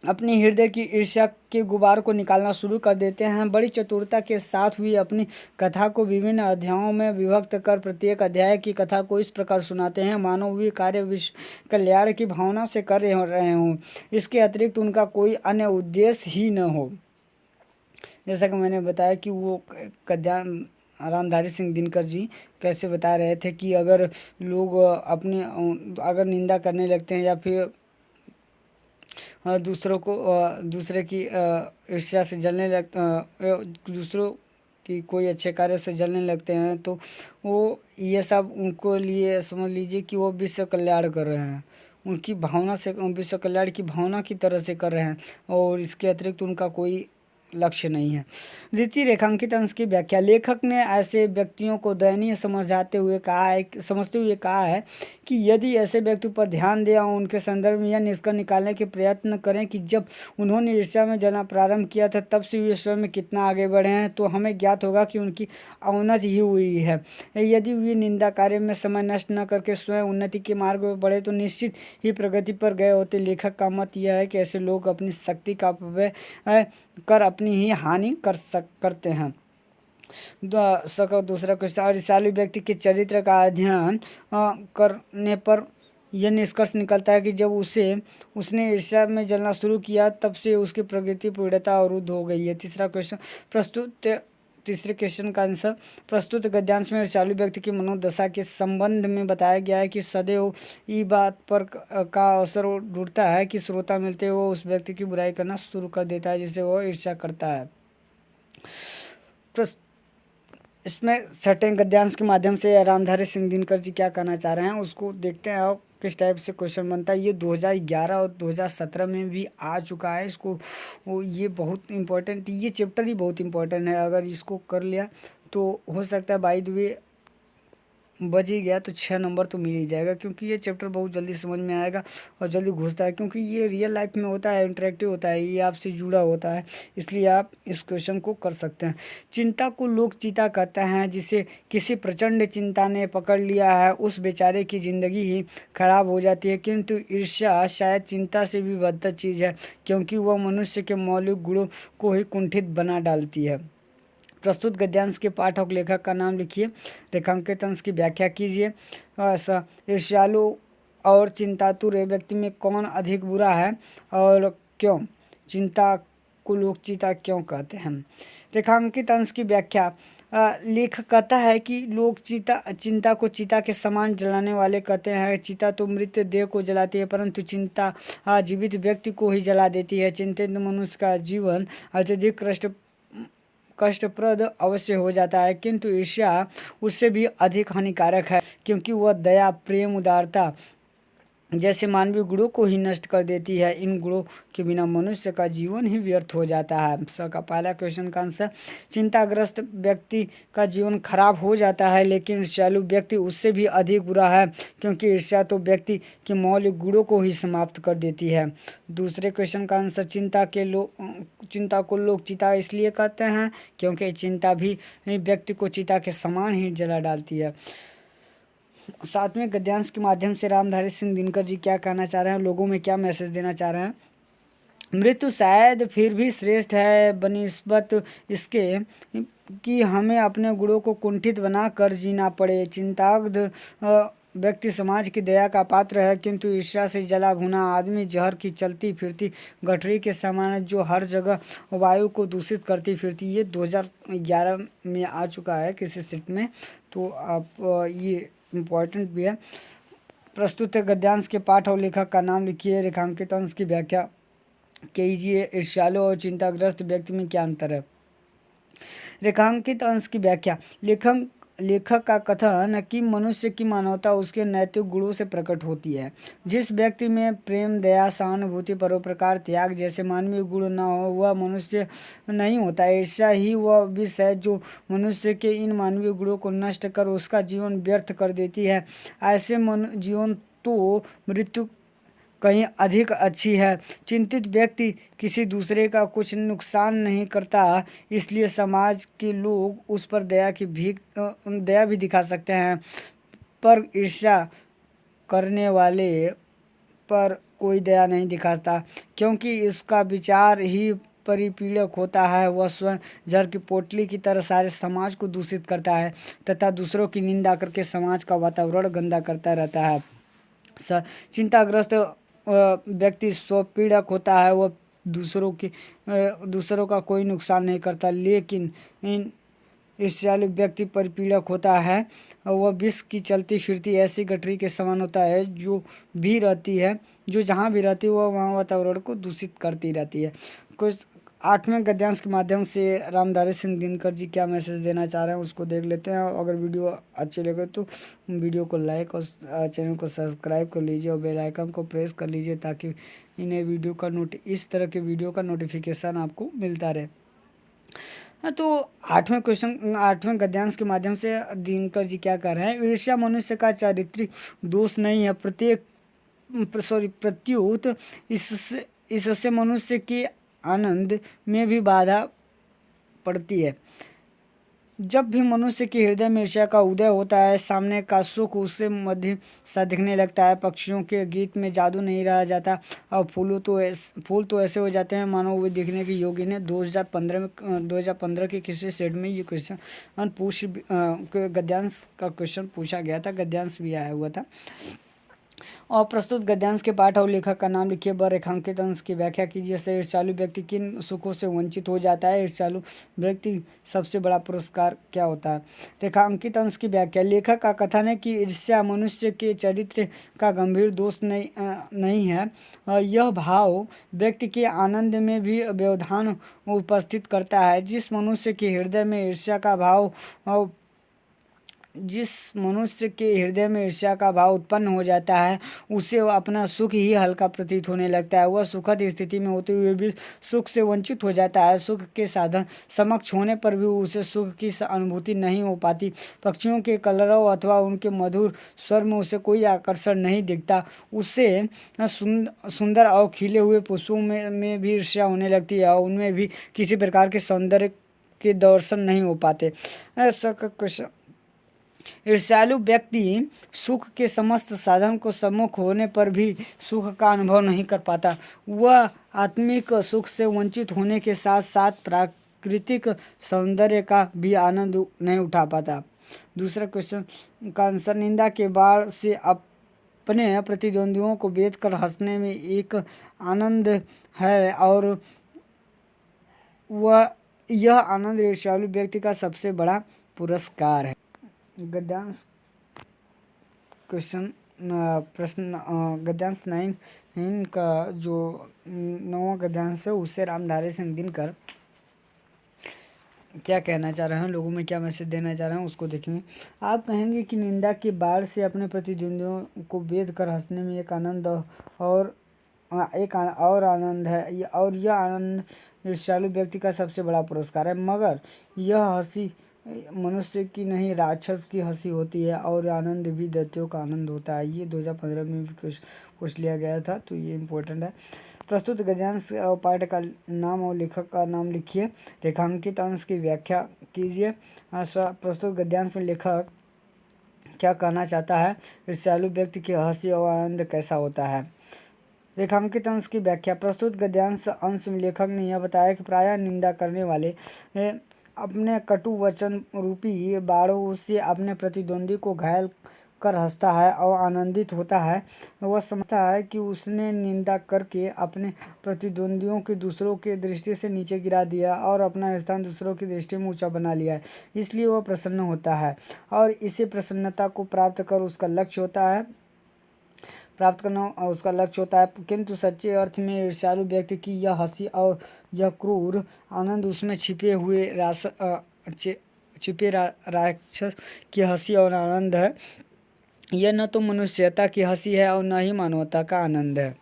अपनी हृदय की ईर्ष्या के गुबार को निकालना शुरू कर देते हैं। बड़ी चतुरता के साथ हुई अपनी कथा को विभिन्न अध्यायों में विभक्त कर प्रत्येक अध्याय की कथा को इस प्रकार सुनाते हैं मानो वे कार्य विश्व कल्याण की भावना से कर रहे हों, इसके अतिरिक्त उनका कोई अन्य उद्देश्य ही न हो। जैसा कि मैंने बताया कि वो गद्यान रामधारी सिंह दिनकर जी कैसे बता रहे थे कि अगर लोग अगर निंदा करने लगते हैं या फिर दूसरे की ईर्ष्या से जलने दूसरों की कोई अच्छे कार्य से जलने लगते हैं तो वो ये सब उनको लिए समझ लीजिए कि वो विश्व कल्याण कर रहे हैं, उनकी भावना से विश्व कल्याण की भावना की तरह से कर रहे हैं और इसके अतिरिक्त उनका कोई लक्ष्य नहीं है। द्वितीय रेखांकित अंश की व्याख्या। लेखक ने ऐसे व्यक्तियों को दयनीय समझते हुए कहा है कि यदि ऐसे व्यक्ति पर ध्यान दें और उनके संदर्भ में यह निष्कर्ष निकालने के प्रयत्न करें कि जब उन्होंने ईर्ष्या में जलना प्रारंभ किया था तब से वे स्वयं में कितना आगे बढ़े हैं, तो हमें ज्ञात होगा कि उनकी अवनति ही हुई है। यदि वे निंदा कार्य में समय नष्ट न करके स्वयं उन्नति के मार्ग में बढ़े तो निश्चित ही प्रगति पर गए होते। लेखक का मत यह है कि ऐसे लोग अपनी शक्ति का अपव्यय कर अपनी ही हानि करते हैं। दूसरा क्वेश्चन। ईर्ष्यालु व्यक्ति के चरित्र का अध्ययन करने पर यह निष्कर्ष निकलता है कि जब उसने ईर्ष्या में जलना शुरू किया तब से उसकी प्रगति पूर्णतः अवरुद्ध हो गई है। तीसरे क्वेश्चन का आंसर। प्रस्तुत गद्यांश में ईर्ष्यालु व्यक्ति की मनोदशा के संबंध में बताया गया है कि सदैव इस बात पर का अवसर ढूंढता है कि श्रोता मिलते हुए उस व्यक्ति की बुराई करना शुरू कर देता है जिसे वह ईर्ष्या करता है। इसमें छठे गद्यांश के माध्यम से रामधारी सिंह दिनकर जी क्या कहना चाह रहे हैं उसको देखते हैं और किस टाइप से क्वेश्चन बनता है। ये 2011 और 2017 में भी आ चुका है। ये बहुत इम्पोर्टेंट, ये चैप्टर ही बहुत इम्पोर्टेंट है। अगर इसको कर लिया तो हो सकता है बाय द वे बच ही गया तो 6 नंबर तो मिल ही जाएगा, क्योंकि ये चैप्टर बहुत जल्दी समझ में आएगा और जल्दी घुसता है, क्योंकि ये रियल लाइफ में होता है, इंटरेक्टिव होता है, ये आपसे जुड़ा होता है, इसलिए आप इस क्वेश्चन को कर सकते हैं। चिंता को लोग चिता कहते हैं। जिसे किसी प्रचंड चिंता ने पकड़ लिया है उस बेचारे की ज़िंदगी ही खराब हो जाती है, किंतु ईर्ष्या शायद चिंता से भी बदतर चीज़ है, क्योंकि वह मनुष्य के मौलिक गुणों को ही कुंठित बना डालती है। प्रस्तुत गद्यांश के पाठ और लेखक का नाम लिखिए। रेखांकित अंश की व्याख्या कीजिए। ईर्ष्यालु और चिंतातुर व्यक्ति में कौन अधिक बुरा है और क्यों? चिंता को लोग चिता क्यों कहते हैं? रेखांकित अंश की व्याख्या। लेखक कहता है कि लोग चिंता को चिता के समान जलाने वाले कहते हैं। चिता तो मृत देह को जलाती है, परंतु चिंता जीवित व्यक्ति को ही जला देती है। चिंतित मनुष्य का जीवन अत्यधिक कष्टप्रद अवश्य हो जाता है, किंतु ईर्ष्या उससे भी अधिक हानिकारक है, क्योंकि वह दया, प्रेम, उदारता जैसे मानवीय गुणों को ही नष्ट कर देती है। इन गुणों के बिना मनुष्य का जीवन ही व्यर्थ हो जाता है। का पहला क्वेश्चन का आंसर। चिंताग्रस्त व्यक्ति का जीवन खराब हो जाता है, लेकिन ईर्ष्यालु व्यक्ति उससे भी अधिक बुरा है, क्योंकि ईर्ष्या तो व्यक्ति के मौलिक गुणों को ही समाप्त कर देती है। दूसरे क्वेश्चन का आंसर। चिंता को लोग चिता इसलिए कहते हैं क्योंकि चिंता भी व्यक्ति को चिता के समान ही जला डालती है। सातवें गद्यांश के माध्यम से रामधारी सिंह दिनकर जी क्या कहना चाह रहे हैं, लोगों में क्या मैसेज देना चाह रहे हैं। मृत्यु शायद फिर भी श्रेष्ठ है बनिस्बत इसके कि हमें अपने गुणों को कुंठित बना कर जीना पड़े। चिंताग्ध व्यक्ति समाज की दया का पात्र है, किंतु ईर्ष्या से जला भुना आदमी जहर की चलती फिरती गठरी के समान है, जो हर जगह वायु को दूषित करती फिरती। ये 2011 में आ चुका है किसी सेट में, तो आप ये इम्पोर्टेंट भी है। प्रस्तुत गद्यांश के पाठ और लेखक का नाम लिखिए। रेखांकित अंश की व्याख्या कीजिए। ईर्ष्यालु और चिंताग्रस्त व्यक्ति में क्या अंतर है? रेखांकित अंश की व्याख्या। लेखक का कथन कि मनुष्य की मानवता उसके नैतिक गुणों से प्रकट होती है। जिस व्यक्ति में प्रेम, दया, सहानुभूति, परोपकार, त्याग जैसे मानवीय गुण न हो वह मनुष्य नहीं होता। ईर्ष्या ही वह विष है जो मनुष्य के इन मानवीय गुणों को नष्ट कर उसका जीवन व्यर्थ कर देती है। ऐसे जीवन तो मृत्यु कहीं अधिक अच्छी है। चिंतित व्यक्ति किसी दूसरे का कुछ नुकसान नहीं करता, इसलिए समाज के लोग उस पर दया भी दिखा सकते हैं, पर ईर्ष्या करने वाले पर कोई दया नहीं दिखाता, क्योंकि इसका विचार ही परिपीड़क होता है। वह स्वयं जहर की पोटली की तरह सारे समाज को दूषित करता है तथा दूसरों की निंदा करके समाज का वातावरण गंदा करता रहता है। चिंताग्रस्त व्यक्ति स्वपीड़क होता है। वह दूसरों का कोई नुकसान नहीं करता, लेकिन ईर्ष्यालु व्यक्ति परिपीड़क होता है। वह विष की चलती फिरती ऐसी गठरी के समान होता है जो जहाँ भी रहती है वह वहाँ वातावरण को दूषित करती रहती है। कुछ 8वें गद्यांश के माध्यम से रामधारी सिंह दिनकर जी क्या मैसेज देना चाह रहे हैं उसको देख लेते हैं। अगर वीडियो अच्छी लगे तो वीडियो को लाइक और चैनल को सब्सक्राइब कर लीजिए और बेल आइकन को प्रेस कर लीजिए ताकि इस तरह के वीडियो का नोटिफिकेशन आपको मिलता रहे। तो 8वें गद्यांश के माध्यम से दिनकर जी क्या कर रहे हैं। ईर्ष्या मनुष्य का चारित्रिक दोष नहीं है, प्रत्युत इससे मनुष्य के आनंद में भी बाधा पड़ती है। जब भी मनुष्य के हृदय में ईर्ष्या का उदय होता है, सामने का सुख उसे मध्य सा दिखने लगता है। पक्षियों के गीत में जादू नहीं रह जाता और फूल तो ऐसे हो जाते हैं मानो वे दिखने के योग्य ने। 2015 के किसी सेट में ये क्वेश्चन गद्यांश का क्वेश्चन पूछा गया था, गद्यांश भी आया हुआ था। और प्रस्तुत गद्यांश के पाठ और लेखक का नाम लिखिए, व रेखांकित अंश की व्याख्या कीजिए। ईर्ष्यालु व्यक्ति किन सुखों से वंचित हो जाता है? ईर्ष्यालु व्यक्ति सबसे बड़ा पुरस्कार क्या होता है? रेखांकित अंश की व्याख्या। लेखक का कथन है कि ईर्ष्या मनुष्य के चरित्र का गंभीर दोष नहीं है। यह भाव व्यक्ति के आनंद में भी व्यवधान उपस्थित करता है। जिस मनुष्य के हृदय में ईर्ष्या का भाव उत्पन्न हो जाता है उसे अपना सुख ही हल्का प्रतीत होने लगता है। वह सुखद स्थिति में होते हुए भी सुख से वंचित हो जाता है। सुख के साधन समक्ष होने पर भी उसे सुख की अनुभूति नहीं हो पाती। पक्षियों के कलरव अथवा उनके मधुर स्वर में उसे कोई आकर्षण नहीं दिखता। उससे सुंदर और खिले हुए पुष्पों में भी ईर्ष्या होने लगती है और उनमें भी किसी प्रकार के सौंदर्य के दर्शन नहीं हो पाते। ऐसा कुछ ईर्ष्यालु व्यक्ति सुख के समस्त साधन को सम्मुख होने पर भी सुख का अनुभव नहीं कर पाता। वह आत्मिक सुख से वंचित होने के साथ साथ प्राकृतिक सौंदर्य का भी आनंद नहीं उठा पाता। दूसरा क्वेश्चन का आंसर, निंदा के बाढ़ से अपने प्रतिद्वंदियों को बेच कर हंसने में एक आनंद है और यह आनंद ईर्ष्यालु व्यक्ति का सबसे बड़ा पुरस्कार है। गद्यांश गद्यांश 9 का जो 9वां गद्यांश है उससे रामधारी सिंह दिनकर क्या कहना चाह रहे हैं, लोगों में क्या मैसेज देना चाह रहे हैं उसको देखेंगे। आप कहेंगे कि निंदा के बाढ़ से अपने प्रतिद्वंदियों को बेच कर हंसने में एक आनंद और आनंद है और यह आनंद ईर्ष्यालु व्यक्ति का सबसे बड़ा पुरस्कार है। मगर यह हंसी मनुष्य की नहीं राक्षस की हंसी होती है और आनंद भी दैत्यों का आनंद होता है। ये 2015 में भी कुछ लिया गया था, तो ये इम्पोर्टेंट है। प्रस्तुत गद्यांश पाठ का नाम और लेखक का नाम लिखिए। रेखांकित अंश की व्याख्या कीजिए। प्रस्तुत गद्यांश में लेखक क्या कहना चाहता है? ईर्ष्यालु व्यक्ति की हंसी और आनंद कैसा होता है? रेखांकित अंश की व्याख्या। प्रस्तुत गद्यांश अंश में लेखक ने यह बताया कि प्रायः निंदा करने वाले अपने कटु वचन रूपी बाणों से अपने प्रतिद्वंदी को घायल कर हंसता है और आनंदित होता है। वह समझता है कि उसने निंदा करके अपने प्रतिद्वंदियों की दूसरों की दृष्टि से नीचे गिरा दिया और अपना स्थान दूसरों की दृष्टि में ऊंचा बना लिया है, इसलिए वह प्रसन्न होता है और इसी प्रसन्नता को प्राप्त करना उसका लक्ष्य होता है। किंतु सच्चे अर्थ में ईर्ष्यालु व्यक्ति की यह हंसी और यह क्रूर आनंद उसमें छिपे हुए छिपे राक्षस की हंसी और आनंद है। यह न तो मनुष्यता की हंसी है और न ही मानवता का आनंद है।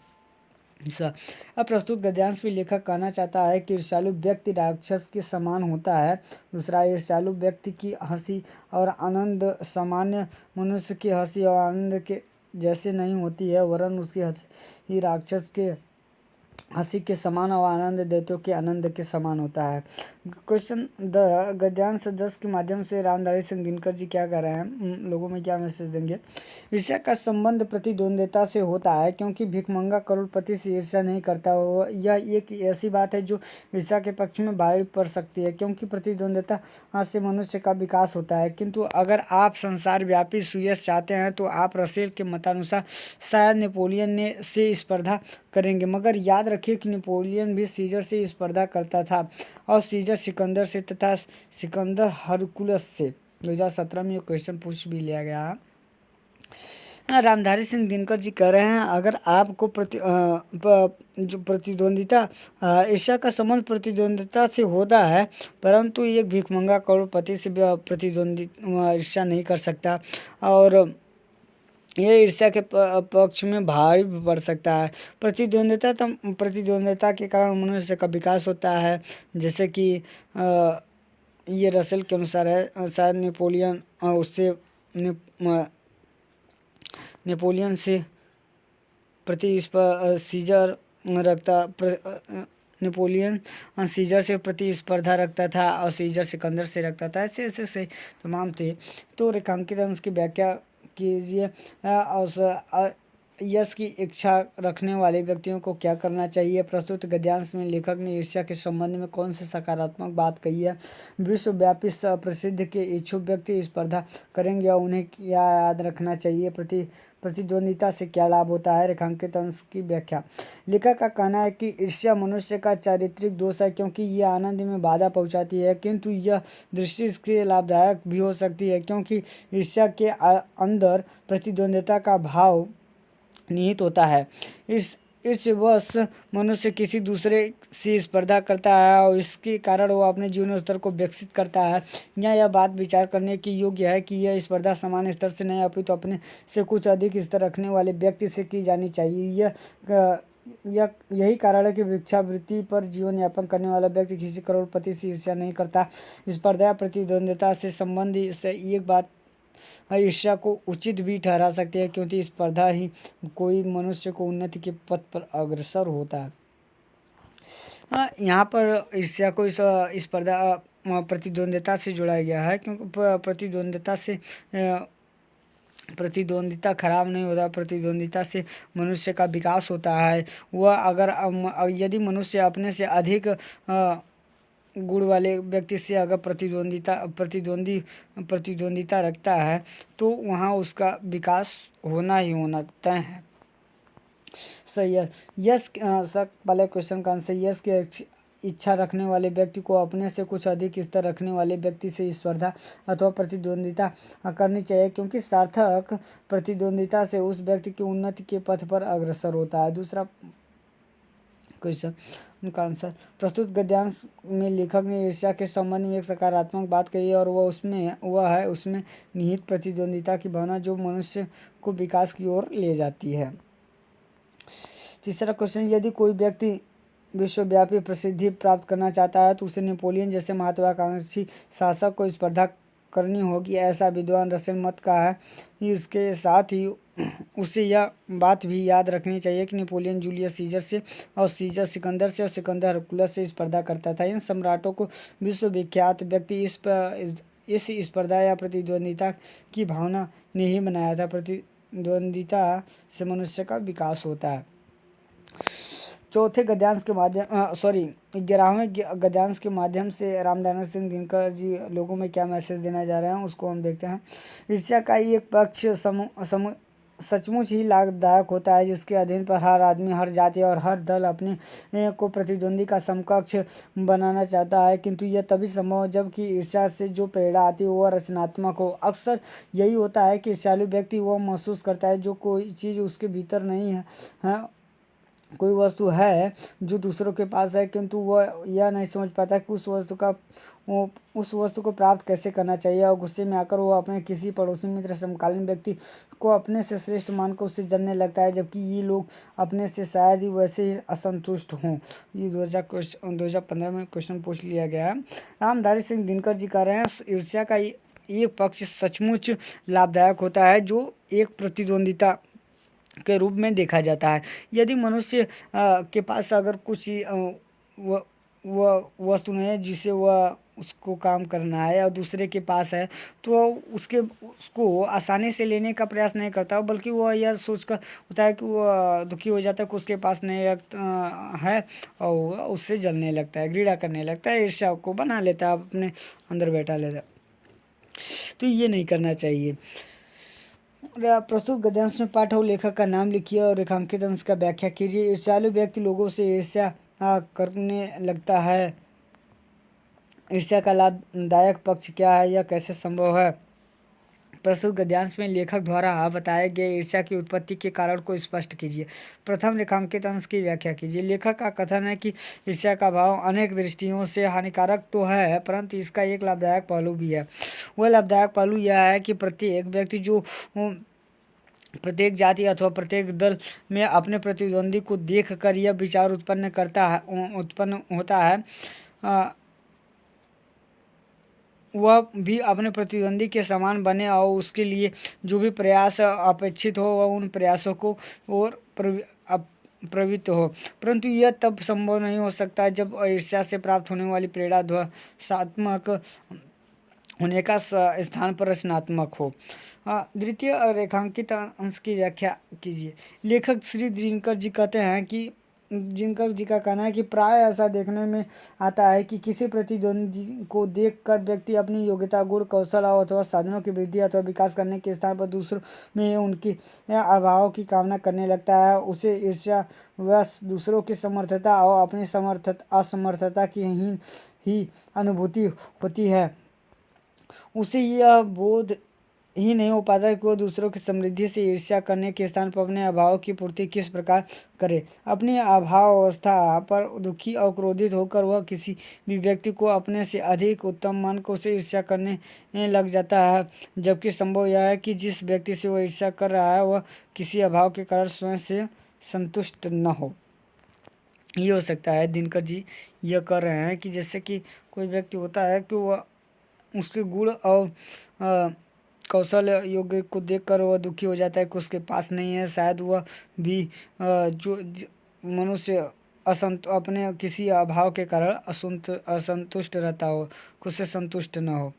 अब प्रस्तुत गद्यांश में लेखक कहना चाहता है कि ईर्ष्यालु व्यक्ति राक्षस के समान होता है। दूसरा, ईर्ष्यालु व्यक्ति की हंसी और आनंद सामान्य मनुष्य की हंसी और आनंद के जैसे नहीं होती है, वरन उसकी हंसी राक्षस के हंसी के समान और आनंद दैत्यों के आनंद के समान होता है। क्वेश्चन द गद्यांश 10 के माध्यम से रामधारी सिंह दिनकर जी क्या कह रहे हैं, लोगों में क्या मैसेज देंगे। ईर्ष्या का संबंध प्रतिद्वंद्विता से होता है, क्योंकि भिखमंगा करोड़पति से ईर्ष्या नहीं करता। यह एक ऐसी बात है जो ईर्ष्या के पक्ष में भारी पड़ सकती है, क्योंकि प्रतिद्वंद्विता से मनुष्य का विकास होता है। किंतु अगर आप संसार व्यापी सुयश चाहते हैं तो आप रसेल के मतानुसार शायद नेपोलियन ने से स्पर्धा करेंगे, मगर याद रखिए कि नेपोलियन भी सीजर से स्पर्धा करता था और सीजर सिकंदर से तथा सिकंदर हरकुलस से। 2017 में ये क्वेश्चन पूछ भी लिया गया है। रामधारी सिंह दिनकर जी कह रहे हैं, अगर आपको जो प्रतिद्वंदिता ईर्ष्या का संबंध प्रतिद्वंदिता से होता है, परंतु एक भिखमंगा करोड़पति से प्रतिद्वंदी ईर्ष्या नहीं कर सकता और ये ईर्ष्या के पक्ष में भारी पड़ सकता है। प्रतिद्वंदिता के कारण मनुष्य का विकास होता है, जैसे कि ये रसेल के अनुसार है। शायद नेपोलियन उससे नेपोलियन से सीजर रखता नेपोलियन सीजर से प्रतिस्पर्धा रखता था और सीजर सिकंदर से रखता था। ऐसे ऐसे से तमाम थे। तो रेखांकित अंश की व्याख्या कीजिए। यश की इच्छा रखने वाले व्यक्तियों को क्या करना चाहिए। प्रस्तुत गद्यांश में लेखक ने ईर्ष्या के संबंध में कौन सी सकारात्मक बात कही है। विश्वव्यापी प्रसिद्ध के इच्छुक व्यक्ति स्पर्धा करेंगे और उन्हें क्या याद रखना चाहिए। प्रतिद्वंदिता से क्या लाभ होता है। रेखांकित अंश की व्याख्या। लेखक का कहना है कि ईर्ष्या मनुष्य का चारित्रिक दोष है, क्योंकि यह आनंद में बाधा पहुंचाती है, किंतु यह दृष्टि से लाभदायक भी हो सकती है, क्योंकि ईर्ष्या के अंदर प्रतिद्वंदिता का भाव निहित होता है। ईर्ष्यावश मनुष्य किसी दूसरे से स्पर्धा करता है और इसके कारण वो अपने जीवन स्तर को विकसित करता है। यह बात विचार करने की योग्य है कि यह स्पर्धा समान स्तर से नहीं अपितु अपने से कुछ अधिक स्तर रखने वाले व्यक्ति से की जानी चाहिए। यही कारण है कि भिक्षावृत्ति पर जीवन यापन करने वाला व्यक्ति किसी करोड़पति से ईर्ष्या नहीं करता। स्पर्धा प्रतिद्वंदिता से संबंधी से एक बात ईर्ष्या को उचित भी ठहरा सकती है, क्योंकि स्पर्धा ही कोई मनुष्य को उन्नति के पथ पर अग्रसर होता है। यहाँ पर ईर्ष्या को इस स्पर्धा प्रतिद्वंदिता से जोड़ा गया है, क्योंकि प्रतिद्वंदिता खराब नहीं होता। प्रतिद्वंदिता से मनुष्य का विकास होता है। वह अगर यदि मनुष्य अपने से अधिक गुण वाले व्यक्ति से अगर प्रतिद्वंदिता रखता है तो वहाँ उसका विकास होना ही होना तय है। सही है। यस वाले क्वेश्चन का आंसर यस की इच्छा रखने वाले व्यक्ति को अपने से कुछ अधिक स्तर रखने वाले व्यक्ति से स्पर्धा अथवा प्रतिद्वंदिता करनी चाहिए, क्योंकि सार्थक प्रतिद्वंदिता से उस व्यक्ति की उन्नति के पथ पर अग्रसर होता है। दूसरा क्वेश्चन उनका आंसर। प्रस्तुत गद्यांश में लेखक ने ईर्ष्या के संबंध में एक सकारात्मक बात कही है और वह है उसमें निहित प्रतिद्वंदिता की भावना, जो मनुष्य को विकास की ओर ले जाती है। तीसरा क्वेश्चन, यदि कोई व्यक्ति विश्वव्यापी प्रसिद्धि प्राप्त करना चाहता है तो उसे नेपोलियन जैसे महत्वाकांक्षी शासक को स्पर्धा करनी होगी, ऐसा विद्वान रसेल मत का है। इसके साथ ही उसे यह बात भी याद रखनी चाहिए कि नेपोलियन जूलियस सीजर से और सीजर सिकंदर से और सिकंदर हरकुलस से स्पर्धा करता था। इन सम्राटों को विश्वविख्यात व्यक्ति इस स्पर्धा या प्रतिद्वंदिता की भावना ने ही बनाया था। प्रतिद्वंदिता से मनुष्य का विकास होता है। चौथे गद्यांश के माध्यम 11वें गद्यांश के माध्यम से रामधारी सिंह दिनकर जी लोगों में क्या मैसेज देना जा रहे हैं, उसको हम देखते हैं। ईर्ष्या का एक पक्ष सचमुच ही लाभदायक होता है, जिसके अधीन पर हर आदमी, हर जाति और हर दल अपने को प्रतिद्वंदी का समकक्ष बनाना चाहता है, किंतु यह तभी संभव है जबकि ईर्ष्या से जो प्रेरणा आती है वह रचनात्मक हो। अक्सर यही होता है कि ईर्ष्यालु व्यक्ति वह महसूस करता है जो कोई चीज़ उसके भीतर नहीं है, कोई वस्तु है जो दूसरों के पास है, किंतु वह यह नहीं समझ पाता कि उस वो उस वस्तु को प्राप्त कैसे करना चाहिए, और गुस्से में आकर वो अपने किसी पड़ोसी मित्र समकालीन व्यक्ति को अपने से श्रेष्ठ मानकर उससे जलने लगता है, जबकि ये लोग अपने से शायद ही वैसे ही असंतुष्ट हों। ये 2015 में क्वेश्चन पूछ लिया गया है। रामधारी सिंह दिनकर जी कह रहे हैं, ईर्ष्या का एक पक्ष सचमुच लाभदायक होता है जो एक प्रतिद्वंदिता के रूप में देखा जाता है। यदि मनुष्य के पास अगर कुछ वह वस्तु नहीं है जिसे वह उसको काम करना है और दूसरे के पास है, तो उसको आसानी से लेने का प्रयास नहीं करता, बल्कि वह यह सोचकर होता है कि वह दुखी हो जाता है कि उसके पास नहीं है, और वह उससे जलने लगता है, घृणा करने लगता है, ईर्ष्या को बना लेता है, अपने अंदर बैठा लेता है। तो ये नहीं करना चाहिए। प्रस्तुत गद्यांश में पाठ और लेखक का नाम लिखिए और रेखांकित अंश का व्याख्या कीजिए। ईर्ष्यालु व्यक्ति लोगों से ईर्ष्या करने लगता है। ईर्ष्या का लाभदायक पक्ष क्या है, यह कैसे संभव है। प्रस्तुत गद्यांश में लेखक द्वारा बताए गए ईर्ष्या की उत्पत्ति के कारण को स्पष्ट कीजिए। प्रथम रेखांकित अंश की व्याख्या कीजिए। लेखक का कथन है कि ईर्ष्या का भाव अनेक दृष्टियों से हानिकारक तो है, परंतु इसका एक लाभदायक पहलू भी है। वह लाभदायक पहलू यह है कि प्रत्येक व्यक्ति जो प्रत्येक जाति अथवा प्रत्येक दल में अपने प्रतिद्वंदी को देख कर यह विचार उत्पन्न होता है, वह भी अपने प्रतिद्वंदी के समान बने और उसके लिए जो भी प्रयास अपेक्षित हो वह उन प्रयासों को और प्रवृत्त हो। परंतु यह तब संभव नहीं हो सकता जब ईर्ष्या से प्राप्त होने वाली प्रेरणा ध्वसात्मक होने का स्थान पर रचनात्मक हो। द्वितीय रेखांकित अंश की व्याख्या कीजिए। लेखक श्री दिनकर जी कहते हैं कि जिनकर जी का कहना है कि प्राय ऐसा देखने में आता है कि किसी प्रतिद्वंदी को देखकर व्यक्ति अपनी योग्यता, गुण, कौशल अथवा साधनों की वृद्धि अथवा विकास करने के स्थान पर दूसरों में उनके अभाव की कामना करने लगता है। उसे ईर्ष्या वश दूसरों की समर्थता और अपनी असमर्थता की ही अनुभूति होती है। उसे यह बोध ही नहीं हो पाता कि वह दूसरों की समृद्धि से ईर्ष्या करने के स्थान पर अपने अभाव की पूर्ति किस प्रकार करे। अपनी अभाव अवस्था पर दुखी और क्रोधित होकर वह किसी भी व्यक्ति को अपने से अधिक उत्तम मानकर उसे ईर्ष्या करने लग जाता है, जबकि संभव यह है कि जिस व्यक्ति से वह ईर्ष्या कर रहा है वह किसी अभाव के कारण स्वयं से संतुष्ट न हो। ये हो सकता है दिनकर जी यह कर रहे हैं कि जैसे कि कोई व्यक्ति होता है कि वह उसके गुण और कौशल योग्य को देखकर वह दुखी हो जाता है कि उसके पास नहीं है। शायद वह भी जो मनुष्य अपने किसी अभाव के कारण असंतुष्ट रहता हो, खुद से संतुष्ट न हो।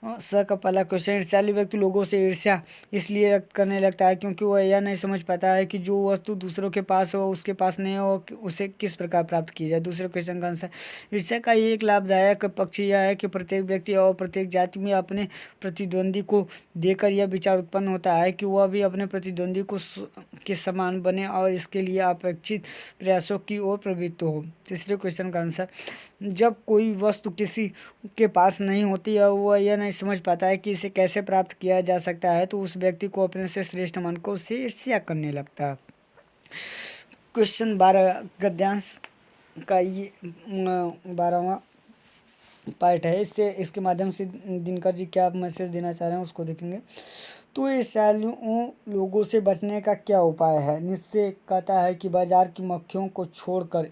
सर का पहला क्वेश्चन, ईर्ष्यालु व्यक्ति लोगों से ईर्ष्या इसलिए रक्त करने लगता है क्योंकि वह यह नहीं समझ पाता है कि जो वस्तु दूसरों के पास हो उसके पास नहीं हो, उसे किस प्रकार प्राप्त की जाए। दूसरे क्वेश्चन का आंसर, ईर्ष्या का एक लाभदायक पक्ष यह है कि प्रत्येक व्यक्ति और प्रत्येक जाति में अपने प्रतिद्वंदी को देखकर यह विचार उत्पन्न होता है कि वह भी अपने प्रतिद्वंदी को के समान बने और इसके लिए अपेक्षित प्रयासों की ओर प्रवृत्त हो। तीसरे क्वेश्चन का आंसर, जब कोई वस्तु किसी के पास नहीं होती है वह यह नहीं समझ पाता है कि इसे कैसे प्राप्त किया जा सकता है, तो उस व्यक्ति को अपने से श्रेष्ठ मानकर उससे ईर्ष्या करने लगता है। क्वेश्चन 12 गद्यांश का ये 12वां पार्ट है। इसके माध्यम से दिनकर जी क्या मैसेज देना चाह रहे हैं उसको देखेंगे। तो ईर्ष्यालु लोगों से बचने का क्या उपाय है। निश्चय कहता है कि बाजार की मक्खियों को छोड़कर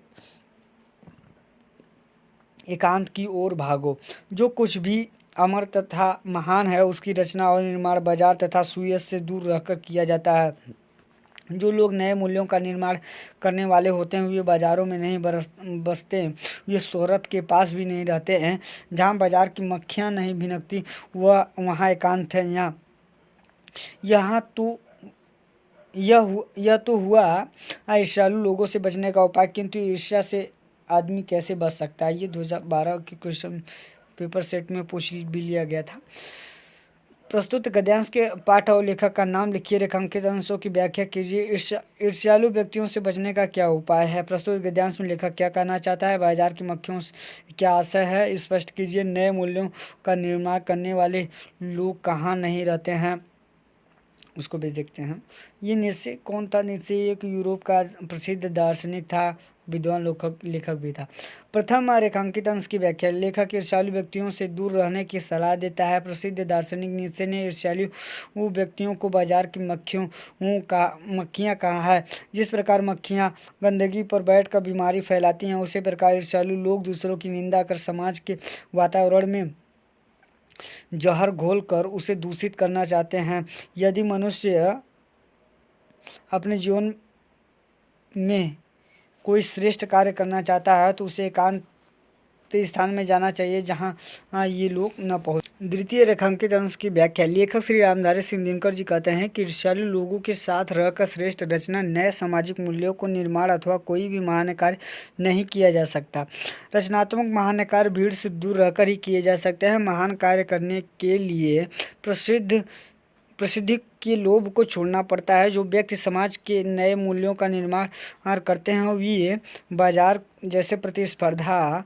एकांत की ओर भागो। जो कुछ भी अमर तथा महान है उसकी रचना और निर्माण बाजार तथा सुयस से दूर रहकर किया जाता है। जो लोग नए मूल्यों का निर्माण करने वाले होते हैं वे बाज़ारों में नहीं बसते, वे शोहरत के पास भी नहीं रहते हैं। जहाँ बाजार की मक्खियाँ नहीं भिनकती वह वहाँ एकांत है। यहाँ तो यह तो हुआ ईर्ष्यालु लोगों से बचने का उपाय, किंतु ईर्ष्या से आदमी कैसे बच सकता है, ये 2012 के क्वेश्चन पेपर सेट में पूछ भी लिया गया था। प्रस्तुत गद्यांश के पाठ और लेखक का नाम लिखिए, रेखांकित अंशों की व्याख्या कीजिए। ईर्ष्यालु व्यक्तियों से बचने का क्या उपाय है। प्रस्तुत गद्यांश में लेखक क्या कहना चाहता है। बाजार की मक्खियों से क्या आशय है, स्पष्ट कीजिए। नए मूल्यों का निर्माण करने वाले लोग कहाँ नहीं रहते हैं। उसको भी देखते हैं। ये नीत्शे कौन था? नीत्शे एक यूरोप का प्रसिद्ध दार्शनिक था, विद्वान लेखक भी था। प्रथम रेखांकित अंश की व्याख्या। लेखक ईर्ष्यालु व्यक्तियों से दूर रहने की सलाह देता है। प्रसिद्ध दार्शनिक नीत्शे ने ईर्ष्यालु व्यक्तियों को बाजार की मक्खियाँ कहा है। जिस प्रकार मक्खियाँ गंदगी पर बैठकर बीमारी फैलाती हैं, उसी प्रकार ईर्ष्यालु लोग दूसरों की निंदा कर समाज के वातावरण में जहर घोलकर उसे दूषित करना चाहते हैं। यदि मनुष्य अपने जीवन में कोई श्रेष्ठ कार्य करना चाहता है तो उसे एकांत स्थान में जाना चाहिए जहाँ ये लोग न पहुँच। द्वितीय रेखांकित अंश की व्याख्या। लेखक श्री रामधारी सिंह दिनकर जी कहते हैं कि ईर्ष्यालु लोगों के साथ रहकर श्रेष्ठ रचना, नए सामाजिक मूल्यों को निर्माण अथवा कोई भी महान कार्य नहीं किया जा सकता। रचनात्मक महान कार्य भीड़ से दूर रहकर ही किए जा सकते हैं। महान कार्य करने के लिए प्रसिद्धि के लोभ को छोड़ना पड़ता है। जो व्यक्ति समाज के नए मूल्यों का निर्माण करते हैं वे बाजार जैसे प्रतिस्पर्धा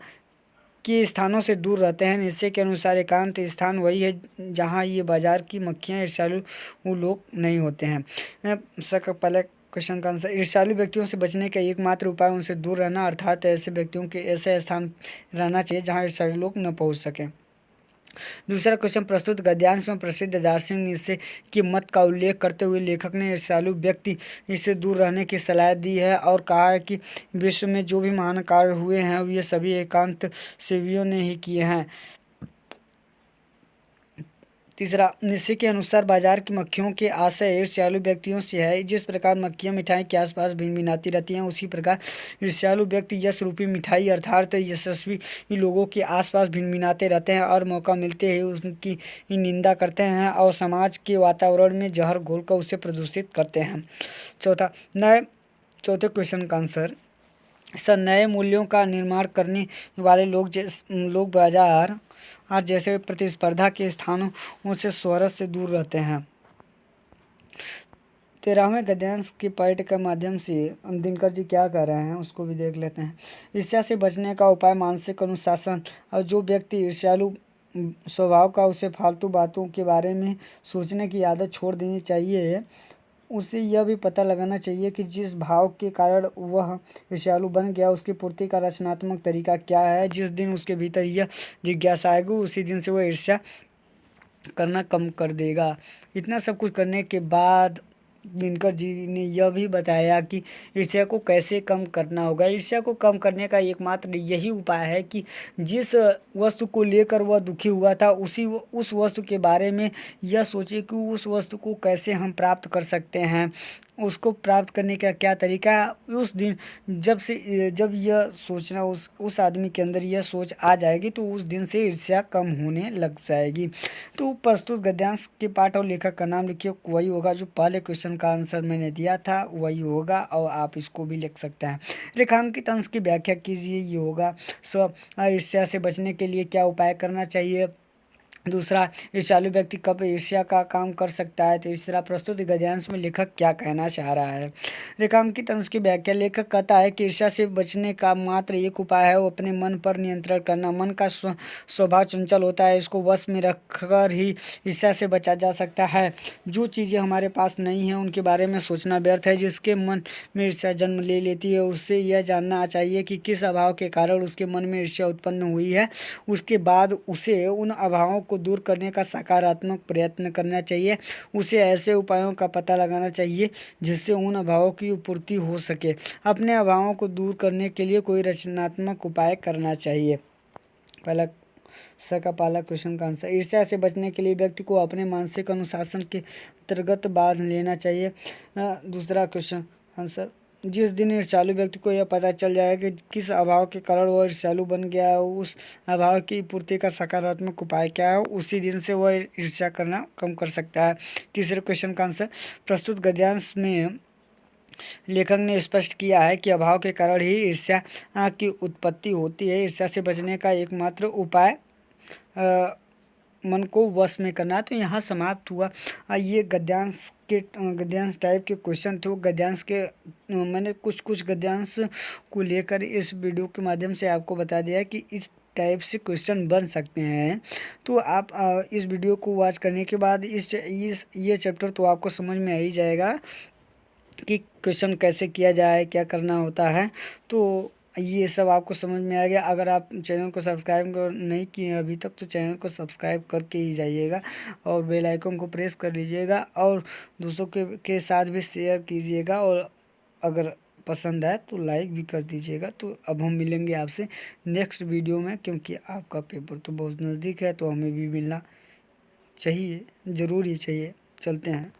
के स्थानों से दूर रहते हैं। निश्चय के अनुसार एकांत स्थान वही है जहाँ ये बाजार की मक्खियाँ ईर्ष्यालु लोग नहीं होते हैं। पहले क्वेश्चन का आंसर। ईर्ष्यालु व्यक्तियों से बचने का एकमात्र उपाय उनसे दूर रहना, अर्थात ऐसे व्यक्तियों के ऐसे स्थान रहना चाहिए जहाँ ईर्ष्यालु लोग न पहुँच सकें। दूसरा क्वेश्चन। प्रस्तुत गद्यांश में प्रसिद्ध दार्शनिक नीत्शे के मत का उल्लेख करते हुए लेखक ने ईर्ष्यालु व्यक्ति इससे दूर रहने की सलाह दी है और कहा है कि विश्व में जो भी महान कार्य हुए हैं ये सभी एकांत सेवियों ने ही किए हैं। तीसरा। नीत्शे के अनुसार बाजार की मक्खियों के आशय ईर्ष्यालु व्यक्तियों से है। जिस प्रकार मक्खियाँ मिठाई के आसपास भिनभिनाती रहती हैं, उसी प्रकार ईर्ष्यालु व्यक्ति यश रूपी मिठाई अर्थात यशस्वी लोगों के आसपास भिनभिनाते रहते हैं और मौका मिलते ही उनकी निंदा करते हैं और समाज के वातावरण में जहर घोलकर उसे प्रदूषित करते हैं। चौथे क्वेश्चन का आंसर। सर, नए मूल्यों का निर्माण करने वाले लोग बाजार और जैसे प्रतिस्पर्धा के स्थानों से स्वरस से दूर रहते हैं। 13वें गद्यांश के पाठ के माध्यम से दिनकर जी क्या कह रहे हैं उसको भी देख लेते हैं। ईर्ष्या से बचने का उपाय मानसिक अनुशासन। और जो व्यक्ति ईर्ष्यालु स्वभाव का, उसे फालतू बातों के बारे में सोचने की आदत छोड़ देनी चाहिए। उसे यह भी पता लगाना चाहिए कि जिस भाव के कारण वह ईर्ष्यालु बन गया उसकी पूर्ति का रचनात्मक तरीका क्या है। जिस दिन उसके भीतर यह जिज्ञासा आएगी उसी दिन से वह ईर्ष्या करना कम कर देगा। इतना सब कुछ करने के बाद दिनकर जी ने यह भी बताया कि ईर्ष्या को कैसे कम करना होगा। ईर्ष्या को कम करने का एकमात्र यही उपाय है कि जिस वस्तु को लेकर वह दुखी हुआ था उस वस्तु के बारे में यह सोचे कि उस वस्तु को कैसे हम प्राप्त कर सकते हैं, उसको प्राप्त करने का क्या तरीका है। उस दिन जब यह सोचना उस आदमी के अंदर यह सोच आ जाएगी तो उस दिन से ईर्ष्या कम होने लग जाएगी। तो प्रस्तुत गद्यांश के पाठ और लेखक का नाम लिखिए, वही होगा जो पहले क्वेश्चन का आंसर मैंने दिया था वही होगा और आप इसको भी लिख सकते हैं। रेखांकित अंश की व्याख्या कीजिए, ये होगा। ईर्ष्या से बचने के लिए क्या उपाय करना चाहिए। दूसरा, ईर्ष्यालु व्यक्ति कब ईर्ष्या का काम कर सकता है। तीसरा, प्रस्तुत गद्यांश में लेखक क्या कहना चाह रहा है। रेखांकित अंश की व्याख्या। लेखक कहता है कि ईर्ष्या से बचने का मात्र एक उपाय है, वो अपने मन पर नियंत्रण करना। मन का स्वभाव चंचल होता है, इसको वश में रखकर ही ईर्ष्या से बचा जा सकता है। जो चीज़ें हमारे पास नहीं हैं उनके बारे में सोचना व्यर्थ है। जिसके मन में ईर्ष्या जन्म ले लेती है उसे यह जानना चाहिए कि किस अभाव के कारण उसके मन में ईर्ष्या उत्पन्न हुई है। उसके बाद उसे उन अभावों को दूर करने का सकारात्मक प्रयत्न करना चाहिए। उसे ऐसे उपायों का पता लगाना चाहिए जिससे उन अभावों की पूर्ति हो सके। अपने अभावों को दूर करने के लिए कोई रचनात्मक उपाय करना चाहिए। पहला क्वेश्चन का आंसर। ईर्ष्या से बचने के लिए व्यक्ति को अपने मानसिक अनुशासन के अंतर्गत बांध लेना चाहिए। दूसरा क्वेश्चन आंसर। जिस दिन ईर्ष्यालु व्यक्ति को यह पता चल जाएगा कि किस अभाव के कारण वह ईर्ष्यालु बन गया है, उस अभाव की पूर्ति का सकारात्मक उपाय क्या है, उसी दिन से वह ईर्ष्या करना कम कर सकता है। तीसरे क्वेश्चन का आंसर। प्रस्तुत गद्यांश में लेखक ने स्पष्ट किया है कि अभाव के कारण ही ईर्ष्या की उत्पत्ति होती है। ईर्ष्या से बचने का एकमात्र उपाय मन को वश में करना। तो यहाँ समाप्त हुआ ये गद्यांश टाइप के क्वेश्चन थे। वो गद्यांश के मैंने कुछ गद्यांश को लेकर इस वीडियो के माध्यम से आपको बता दिया कि इस टाइप से क्वेश्चन बन सकते हैं। तो आप इस वीडियो को वॉच करने के बाद ये चैप्टर तो आपको समझ में आ ही जाएगा कि क्वेश्चन कैसे किया जाए, क्या करना होता है। तो ये सब आपको समझ में आ गया। अगर आप चैनल को सब्सक्राइब नहीं किए हैं अभी तक तो चैनल को सब्सक्राइब करके ही जाइएगा और बेल आइकन को प्रेस कर लीजिएगा और दोस्तों के साथ भी शेयर कीजिएगा और अगर पसंद आए तो लाइक भी कर दीजिएगा। तो अब हम मिलेंगे आपसे नेक्स्ट वीडियो में, क्योंकि आपका पेपर तो बहुत नज़दीक है तो हमें भी मिलना चाहिए, ज़रूर ही चाहिए। चलते हैं।